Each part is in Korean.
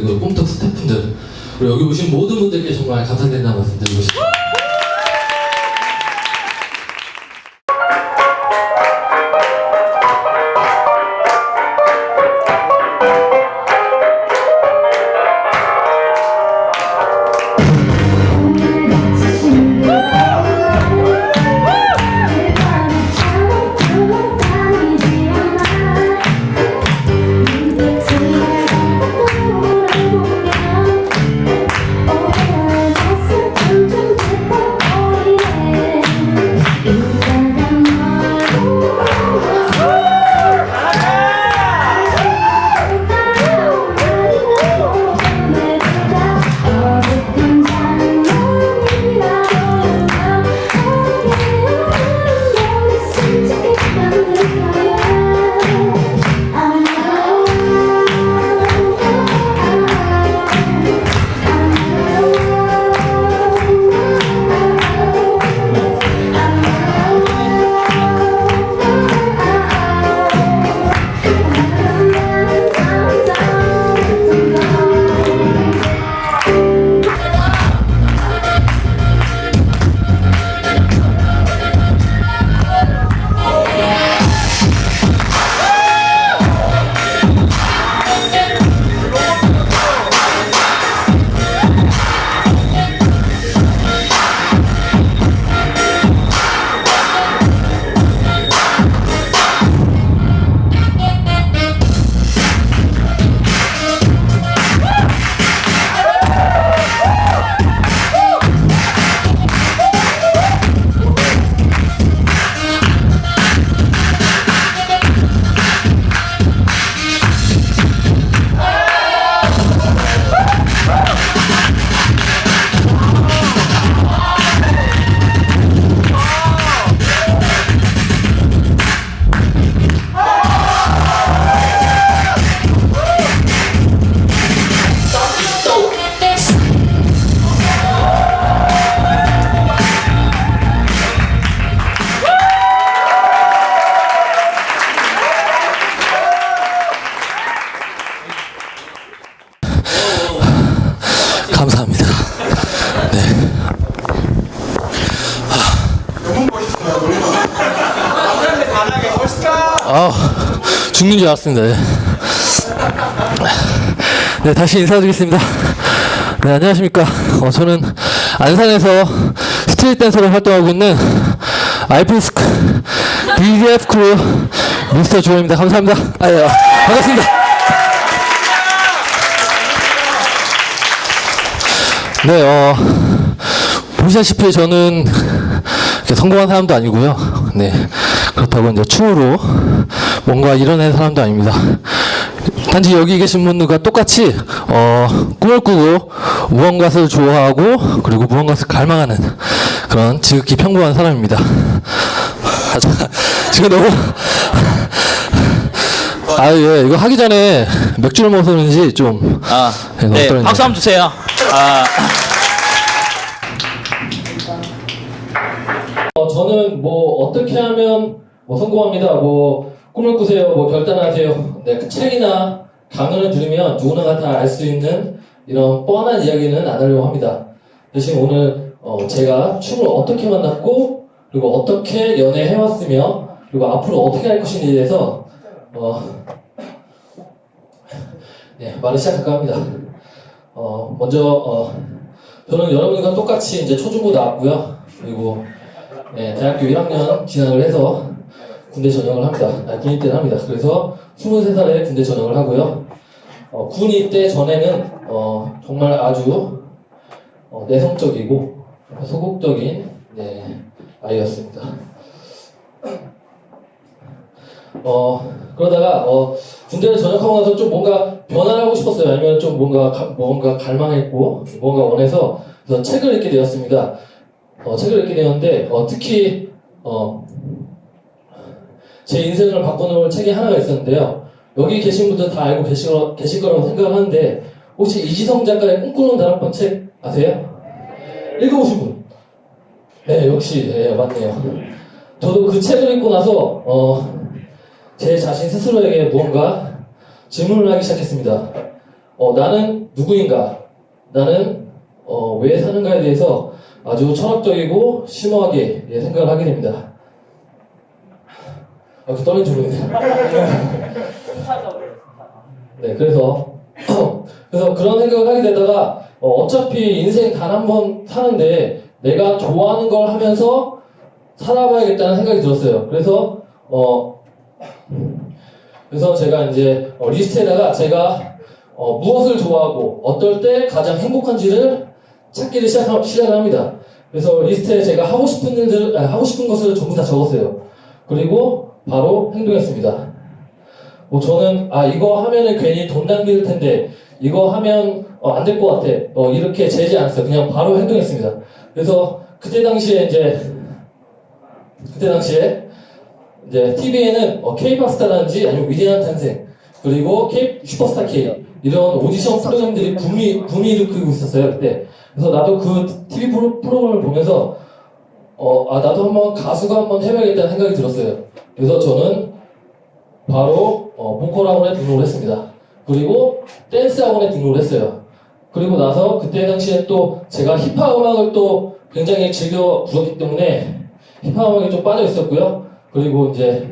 그리고 꿈떡 스태프분들, 그리고 여기 오신 모든 분들께 정말 감사드린다는 말씀 드리고 싶습니다. 감사합니다. 네. 죽는 줄 알았습니다. 네. 네, 다시 인사드리겠습니다. 네, 안녕하십니까. 저는 안산에서 스트릿 댄서로 활동하고 있는 아이피스크 DDF 크루 미스터 주호입니다. 감사합니다. 예, 반갑습니다. 네, 보시다시피 저는 성공한 사람도 아니고요. 네, 그렇다고 이제 춤으로 뭔가 이뤄낸 사람도 아닙니다. 단지 여기 계신 분들과 똑같이 꿈을 꾸고 무언가를 좋아하고 그리고 무언가를 갈망하는 그런 지극히 평범한 사람입니다. 지금 너무 예, 이거 하기 전에 맥주를 먹어서 그런지 좀 네, 박수 한번 주세요. 저는 뭐 어떻게 하면 뭐 성공합니다. 뭐 꿈을 꾸세요. 뭐 결단하세요. 네, 그 책이나 강연을 들으면 누구나 다 알 수 있는 이런 뻔한 이야기는 안 하려고 합니다. 대신 오늘 제가 춤을 어떻게 만났고 그리고 어떻게 연애해왔으며 그리고 앞으로 어떻게 할 것인지에 대해서 네, 말을 시작할까 합니다. 먼저 저는 여러분과 똑같이 이제 초중고 나왔고요. 그리고 네, 대학교 1학년 진학을 해서 군대 전역을 합니다. 군 입대를 합니다. 그래서 23살에 군대 전역을 하고요. 군 입대 전에는 정말 아주 내성적이고 소극적인 아이였습니다. 그러다가 군대를 전역하고 나서 좀 뭔가 변화를 하고 싶었어요. 아니면 좀 뭔가 갈망했고 뭔가 원해서 그래서 책을 읽게 되었습니다. 책을 읽게 되었는데 특히 제 인생을 바꿔놓을 책이 하나가 있었는데요. 여기 계신 분들 다 알고 계실 거라고 생각을 하는데 혹시 이지성 작가의 꿈꾸는 다락방 책 아세요? 읽어보신 분? 네, 역시 네, 맞네요. 저도 그 책을 읽고 나서 제 자신 스스로에게 무언가 질문을 하기 시작했습니다. 나는 누구인가, 나는 왜 사는가에 대해서 아주 철학적이고 심오하게 생각을 하게 됩니다. 그 떨린 주문이네요. 네, 그래서 그런 생각을 하게 되다가 어차피 인생 단 한 번 사는데 내가 좋아하는 걸 하면서 살아봐야겠다는 생각이 들었어요. 그래서 제가 이제 리스트에다가 제가 무엇을 좋아하고 어떨 때 가장 행복한지를 찾기를 시작을 합니다. 그래서 리스트에 제가 하고 싶은 것을 전부 다 적었어요. 그리고 바로 행동했습니다. 저는 이거 하면은 괜히 돈 낭비일 텐데 이거 하면 안 될 것 같아. 이렇게 재지 않았어요. 그냥 바로 행동했습니다. 그래서 그때 당시에 TV에는 K-팝 스타라든지 아니면 위대한 탄생 그리고 슈퍼스타 K 이런 오디션 프로그램들이 붐이 일으키고 있었어요. 그때. 그래서 나도 그 TV 프로그램을 보면서 나도 한번 가수가 한번 해봐야겠다는 생각이 들었어요. 그래서 저는 바로 보컬 학원에 등록을 했습니다. 그리고 댄스 학원에 등록을 했어요. 그리고 나서 그때 당시에 또 제가 힙합 음악을 또 굉장히 즐겨 불었기 때문에 힙합 음악에 좀 빠져 있었고요. 그리고 이제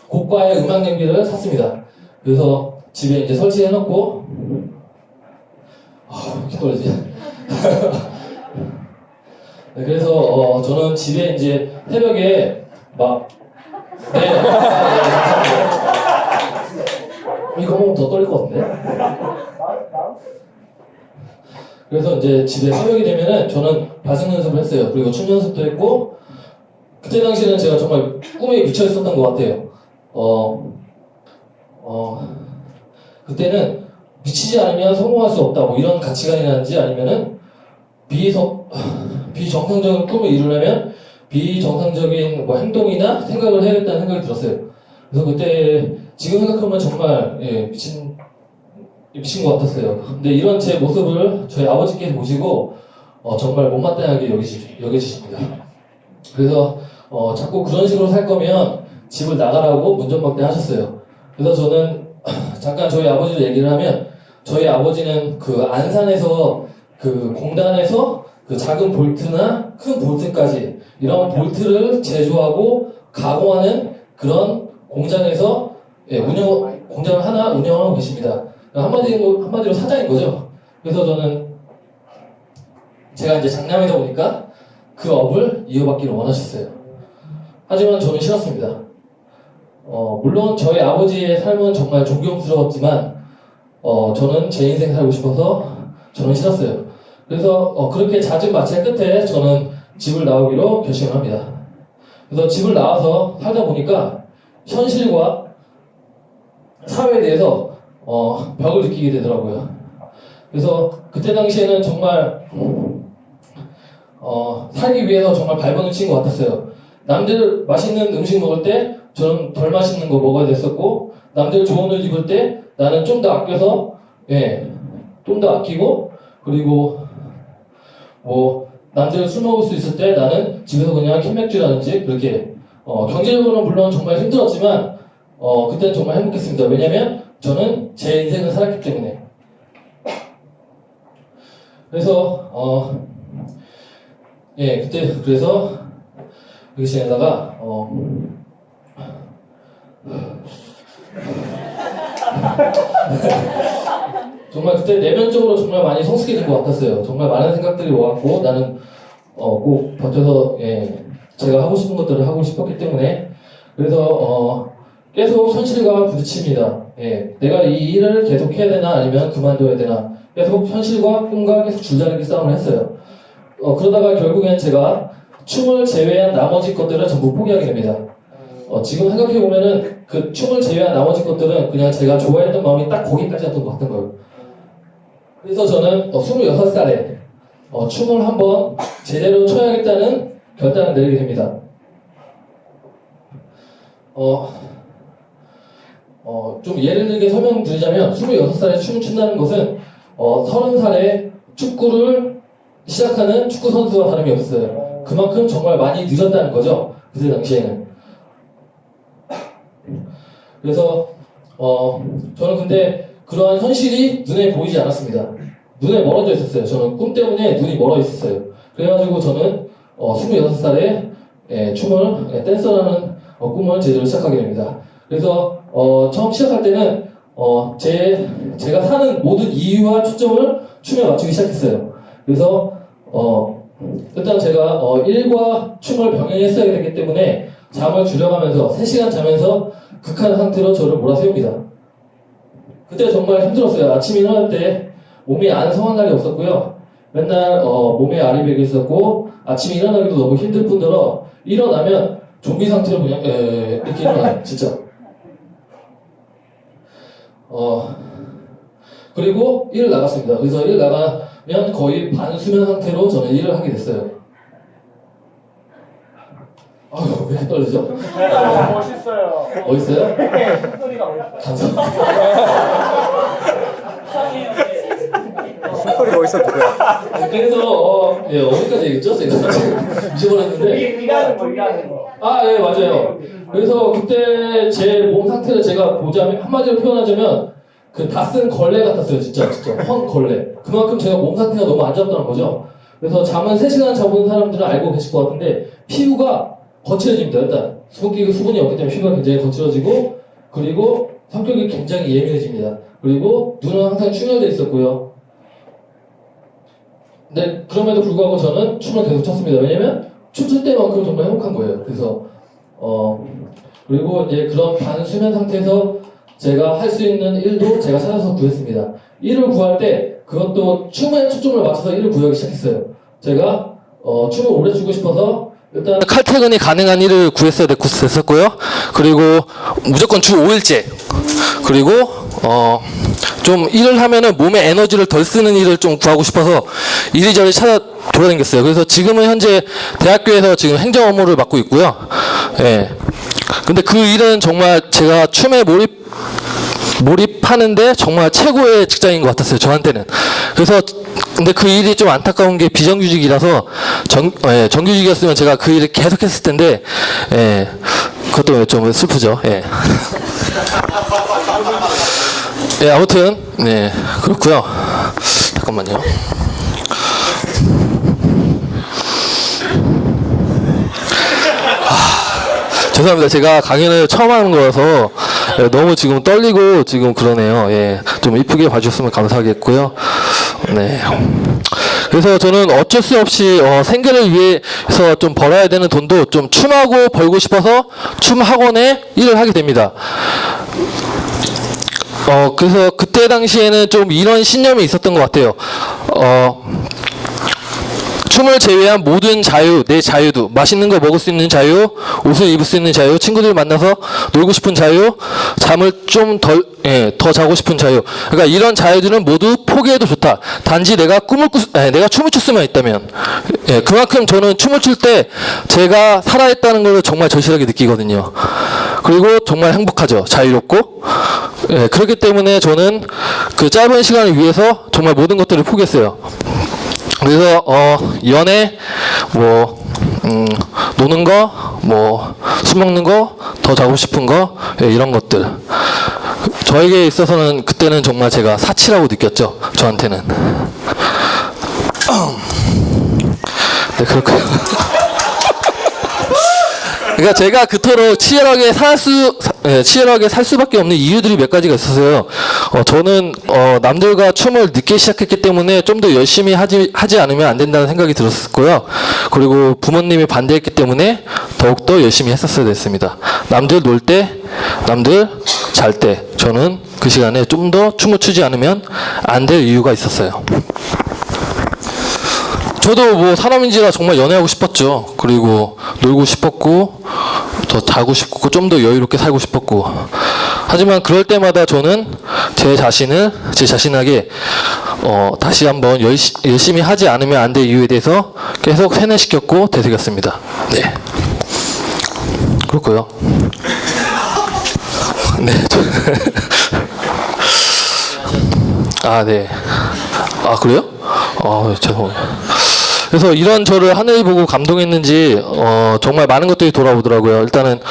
고가의 음악 장비를 샀습니다. 그래서 집에 이제 설치해놓고 이렇게 떨리지? 네, 그래서 저는 집에 이제 새벽에 이거 보면 더 떨릴 것 같은데? 그래서 이제 집에 새벽이 되면은 저는 발성 연습을 했어요. 그리고 춤 연습도 했고, 그때 당시에는 제가 정말 꿈에 미쳐 있었던 것 같아요. 그때는 미치지 않으면 성공할 수 없다, 뭐 이런 가치관이라든지 아니면은 비정상적인 꿈을 이루려면 비정상적인 뭐 행동이나 생각을 해야겠다는 생각이 들었어요. 그래서 그때 지금 생각하면 정말 미친 것 같았어요. 근데 이런 제 모습을 저희 아버지께서 보시고 정말 못마땅하게 여겨주십니다. 그래서 자꾸 그런 식으로 살 거면 집을 나가라고 문전박대 하셨어요. 그래서 저는 잠깐 저희 아버지를 얘기를 하면 저희 아버지는 그 안산에서 그 공단에서 그 작은 볼트나 큰 볼트까지 이런 볼트를 제조하고 가공하는 그런 공장에서 공장을 하나 운영하고 계십니다. 한마디로 사장인 거죠. 그래서 저는 제가 이제 장남이다 보니까 그 업을 이어받기를 원하셨어요. 하지만 저는 싫었습니다. 물론 저희 아버지의 삶은 정말 존경스러웠지만 저는 제 인생 살고 싶어서 저는 싫었어요. 그래서 그렇게 잦은 마찰 끝에 저는 집을 나오기로 결심을 합니다. 그래서 집을 나와서 살다 보니까 현실과 사회에 대해서 벽을 느끼게 되더라고요. 그래서 그때 당시에는 정말 살기 위해서 정말 발버둥 친 것 같았어요. 남들 맛있는 음식 먹을 때 저는 덜 맛있는 거 먹어야 됐었고, 남들 좋은 옷 입을 때 나는 좀 더 아껴서 좀 더 아끼고, 그리고 뭐 남들 술 먹을 수 있을 때 나는 집에서 그냥 캔맥주라든지 그렇게 경제적으로는 물론 정말 힘들었지만 그때는 정말 행복했습니다. 왜냐면 저는 제 인생을 살았기 때문에. 그래서 그때 그래서 그렇게 지내다가 정말 그때 내면적으로 정말 많이 성숙이 된 것 같았어요. 정말 많은 생각들이 와갖고 나는 꼭 버텨서 제가 하고 싶은 것들을 하고 싶었기 때문에. 그래서 계속 현실과 부딪힙니다. 내가 이 일을 계속 해야 되나 아니면 그만둬야 되나 계속 현실과 꿈과 계속 줄다리기 싸움을 했어요. 그러다가 결국엔 제가 춤을 제외한 나머지 것들을 전부 포기하게 됩니다. 지금 생각해보면은 그 춤을 제외한 나머지 것들은 그냥 제가 좋아했던 마음이 딱 거기까지였던 것 같은 거예요. 그래서 저는 26살에 춤을 한번 제대로 춰야겠다는 결단을 내리게 됩니다. 좀 예를 들게 설명드리자면 26살에 춤을 춘다는 것은 30살에 축구를 시작하는 축구 선수와 다름이 없어요. 그만큼 정말 많이 늦었다는 거죠. 그때 당시에는. 그래서 저는 근데 그러한 현실이 눈에 보이지 않았습니다. 눈에 멀어져 있었어요. 저는 꿈 때문에 눈이 멀어 있었어요. 그래가지고 저는 26살에 춤을, 댄서라는 꿈을 제대로 시작하게 됩니다. 그래서 처음 시작할 때는 제가 사는 모든 이유와 초점을 춤에 맞추기 시작했어요. 그래서 일단 제가 일과 춤을 병행했어야 되기 때문에 잠을 줄여가면서 3시간 자면서 극한 상태로 저를 몰아세웁니다. 그때 정말 힘들었어요. 아침에 일어날 때 몸이 안 성한 날이 없었고요. 맨날 몸에 아리백이 있었고 아침에 일어나기도 너무 힘들 뿐더러 일어나면 좀비 상태로 그냥 이렇게 일어나요. 진짜. 그리고 일을 나갔습니다. 그래서 일 나가면 거의 반수면 상태로 저는 일을 하게 됐어요. 아유, 왜 떨리죠? 멋있어요. 멋있어요? 소리가 멋있어요. 감사합니다. 숨소리 멋있어 누구야? 그래서 어디까지 얘기했죠? 제가 지금 잊어버렸는데. 일하는 거. 아, 예, 맞아요. 그래서 그때 제 몸 상태를 제가 보자면 한마디로 표현하자면 그 다 쓴 걸레 같았어요. 진짜 헌 걸레. 그만큼 제가 몸 상태가 너무 안 좋았다는 거죠. 그래서 잠은 3시간 자본 사람들은 알고 계실 것 같은데 피부가 거칠어집니다. 일단 수분이 없기 때문에 피부가 굉장히 거칠어지고 그리고 성격이 굉장히 예민해집니다. 그리고 눈은 항상 충혈되어 있었고요. 근데 그럼에도 불구하고 저는 춤을 계속 췄습니다. 왜냐면 춤출 때만큼 정말 행복한 거예요. 그래서 그리고 이제 그런 반수면 상태에서 제가 할 수 있는 일도 제가 찾아서 구했습니다. 일을 구할 때 그것도 춤에 초점을 맞춰서 일을 구하기 시작했어요. 제가 춤을 오래 추고 싶어서 일단 칼퇴근이 가능한 일을 구했어야 됐었고요. 그리고 무조건 주 5일째. 그리고 좀 일을 하면은 몸에 에너지를 덜 쓰는 일을 좀 구하고 싶어서 이리저리 찾아 돌아다녔어요. 그래서 지금은 현재 대학교에서 지금 행정 업무를 맡고 있고요. 예. 근데 그 일은 정말 제가 춤에 몰입하는데 정말 최고의 직장인 것 같았어요. 저한테는. 그래서 근데 그 일이 좀 안타까운 게 비정규직이라서 정규직이었으면 제가 그 일을 계속했을 텐데 그것도 좀 슬프죠. 예. 예, 아무튼 네 그렇고요. 잠깐만요. 죄송합니다. 제가 강연을 처음 하는 거라서 너무 지금 떨리고 지금 그러네요. 예, 좀 이쁘게 봐주셨으면 감사하겠고요. 네. 그래서 저는 어쩔 수 없이 생계를 위해서 좀 벌어야 되는 돈도 좀 춤하고 벌고 싶어서 춤 학원에 일을 하게 됩니다. 그래서 그때 당시에는 좀 이런 신념이 있었던 것 같아요. 춤을 제외한 모든 자유, 내 자유도, 맛있는 거 먹을 수 있는 자유, 옷을 입을 수 있는 자유, 친구들 만나서 놀고 싶은 자유, 잠을 좀 더 자고 싶은 자유. 그러니까 이런 자유들은 모두 포기해도 좋다. 단지 내가 내가 춤을 출 수만 있다면. 예, 그만큼 저는 춤을 출 때 제가 살아있다는 걸 정말 절실하게 느끼거든요. 그리고 정말 행복하죠. 자유롭고. 예, 그렇기 때문에 저는 그 짧은 시간을 위해서 정말 모든 것들을 포기했어요. 그래서 연애, 노는 거, 술 먹는 거, 더 자고 싶은 거, 이런 것들. 저에게 있어서는 그때는 정말 제가 사치라고 느꼈죠. 저한테는. 네, 그렇고요. 그러니까 제가 그토록 치열하게 살 수밖에 없는 이유들이 몇 가지가 있었어요. 저는 남들과 춤을 늦게 시작했기 때문에 좀 더 열심히 하지 않으면 안 된다는 생각이 들었고요. 그리고 부모님이 반대했기 때문에 더욱더 열심히 했었어야 됐습니다. 남들 놀 때, 남들 잘 때 저는 그 시간에 좀 더 춤을 추지 않으면 안 될 이유가 있었어요. 저도 사람인지라 정말 연애하고 싶었죠. 그리고 놀고 싶었고 더 자고 싶고 좀 더 여유롭게 살고 싶었고. 하지만 그럴 때마다 저는 제 자신에게 다시 한번 열심히 하지 않으면 안 될 이유에 대해서 계속 세뇌시켰고 되새겼습니다. 네. 그렇고요. 네. 아, 네. 아, 그래요? 죄송해요. 그래서 이런 저를 하늘이 보고 감동했는지 정말 많은 것들이 돌아오더라고요. 일단은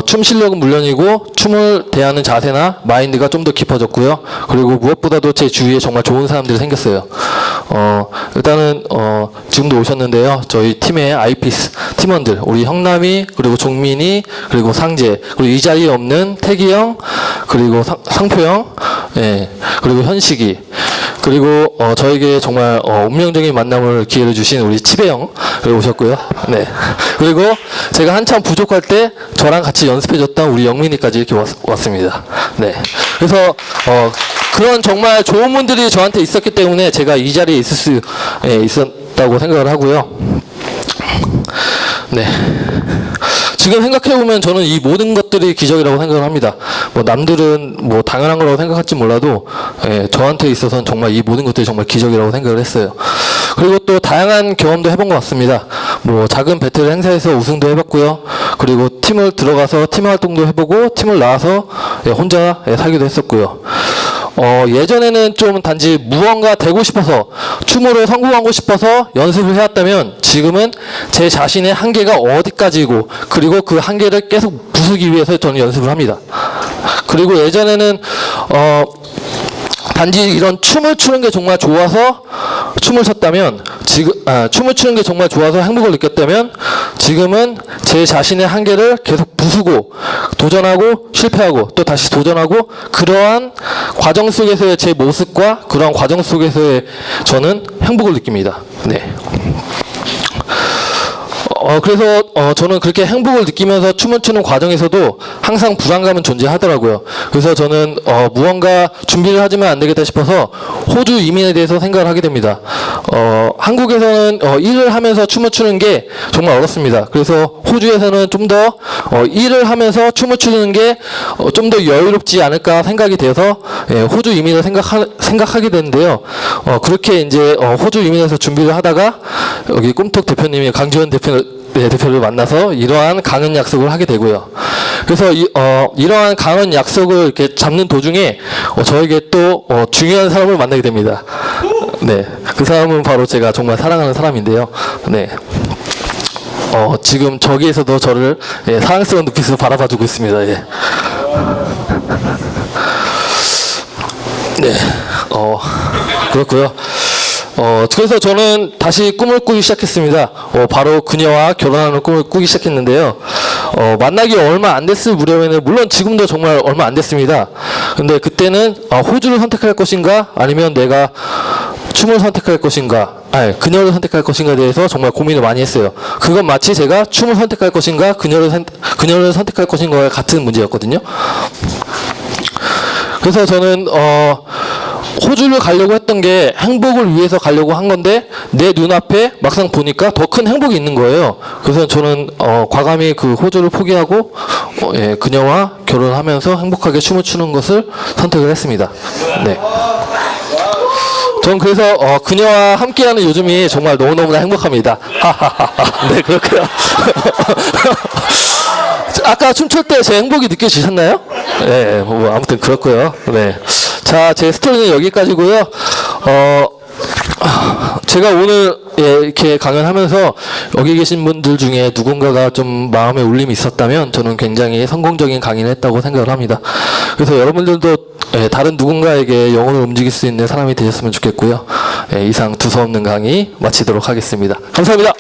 춤 실력은 물론이고 춤을 대하는 자세나 마인드가 좀 더 깊어졌고요. 그리고 무엇보다도 제 주위에 정말 좋은 사람들이 생겼어요. 일단은 지금도 오셨는데요. 저희 팀의 아이피스 팀원들, 우리 형남이, 그리고 종민이, 그리고 상재, 그리고 이 자리에 없는 태기 형, 그리고 상표 형, 예, 그리고 현식이, 그리고 저에게 정말 운명적인 만남을 기회를 주신 우리 치배 형 오셨고요. 네. 그리고 제가 한참 부족할 때 저랑 같이 연습해줬던 우리 영민이까지 이렇게 왔습니다. 네. 그래서 그런 정말 좋은 분들이 저한테 있었기 때문에 제가 이 자리에 있을 수 있었다고 생각을 하고요. 네. 지금 생각해보면 저는 이 모든 것들이 기적이라고 생각을 합니다. 뭐 남들은 뭐 당연한 거라고 생각할지 몰라도 저한테 있어서는 정말 이 모든 것들이 정말 기적이라고 생각을 했어요. 그리고 또 다양한 경험도 해본 것 같습니다. 뭐 작은 배틀 행사에서 우승도 해봤고요. 그리고 팀을 들어가서 팀 활동도 해보고 팀을 나와서 혼자 살기도 했었고요. 예전에는 좀 단지 무언가 되고 싶어서 춤으로 성공하고 싶어서 연습을 해왔다면 지금은 제 자신의 한계가 어디까지고 그리고 그 한계를 계속 부수기 위해서 저는 연습을 합니다. 그리고 예전에는 단지 이런 춤을 추는 게 정말 좋아서 춤을 췄다면 춤을 추는 게 정말 좋아서 행복을 느꼈다면 지금은 제 자신의 한계를 계속 부수고 도전하고 실패하고 또 다시 도전하고 그러한 과정 속에서의 제 모습과 그러한 과정 속에서의 저는 행복을 느낍니다. 네. 그래서 저는 그렇게 행복을 느끼면서 춤을 추는 과정에서도 항상 불안감은 존재하더라고요. 그래서 저는 무언가 준비를 하지만 안 되겠다 싶어서 호주 이민에 대해서 생각을 하게 됩니다. 한국에서는 일을 하면서 춤을 추는 게 정말 어렵습니다. 그래서 호주에서는 좀 더 일을 하면서 춤을 추는 게 좀 더 여유롭지 않을까 생각이 돼서 호주 이민을 생각하게 되는데요. 그렇게 이제 호주 이민에서 준비를 하다가 여기 꿈톡 대표님이 강주현 대표를 만나서 이러한 강연 약속을 하게 되고요. 그래서 이러한 강연 약속을 이렇게 잡는 도중에 저에게 또 중요한 사람을 만나게 됩니다. 네, 그 사람은 바로 제가 정말 사랑하는 사람인데요. 네, 지금 저기에서도 저를 사랑스러운 눈빛으로 바라봐주고 있습니다. 예. 네, 그렇고요. 그래서 저는 다시 꿈을 꾸기 시작했습니다. 바로 그녀와 결혼하는 꿈을 꾸기 시작했는데요. 만나기 얼마 안 됐을 무렵에는, 물론 지금도 정말 얼마 안 됐습니다. 근데 그때는 호주를 선택할 것인가, 아니면 내가 춤을 선택할 것인가, 그녀를 선택할 것인가에 대해서 정말 고민을 많이 했어요. 그건 마치 제가 춤을 선택할 것인가, 그녀를 선택할 것인가와 같은 문제였거든요. 그래서 저는 호주를 가려고 했던 게 행복을 위해서 가려고 한 건데 내 눈앞에 막상 보니까 더 큰 행복이 있는 거예요. 그래서 저는 과감히 그 호주를 포기하고 그녀와 결혼하면서 행복하게 춤을 추는 것을 선택을 했습니다. 네. 전 그래서 그녀와 함께하는 요즘이 정말 너무너무나 행복합니다. 네, 그렇고요. 아까 춤출 때 제 행복이 느껴지셨나요? 네, 뭐 아무튼 그렇고요. 네. 자, 제 스토리는 여기까지고요. 제가 오늘 이렇게 강연하면서 여기 계신 분들 중에 누군가가 좀 마음에 울림이 있었다면 저는 굉장히 성공적인 강의를 했다고 생각을 합니다. 그래서 여러분들도 다른 누군가에게 영혼을 움직일 수 있는 사람이 되셨으면 좋겠고요. 이상 두서없는 강의 마치도록 하겠습니다. 감사합니다.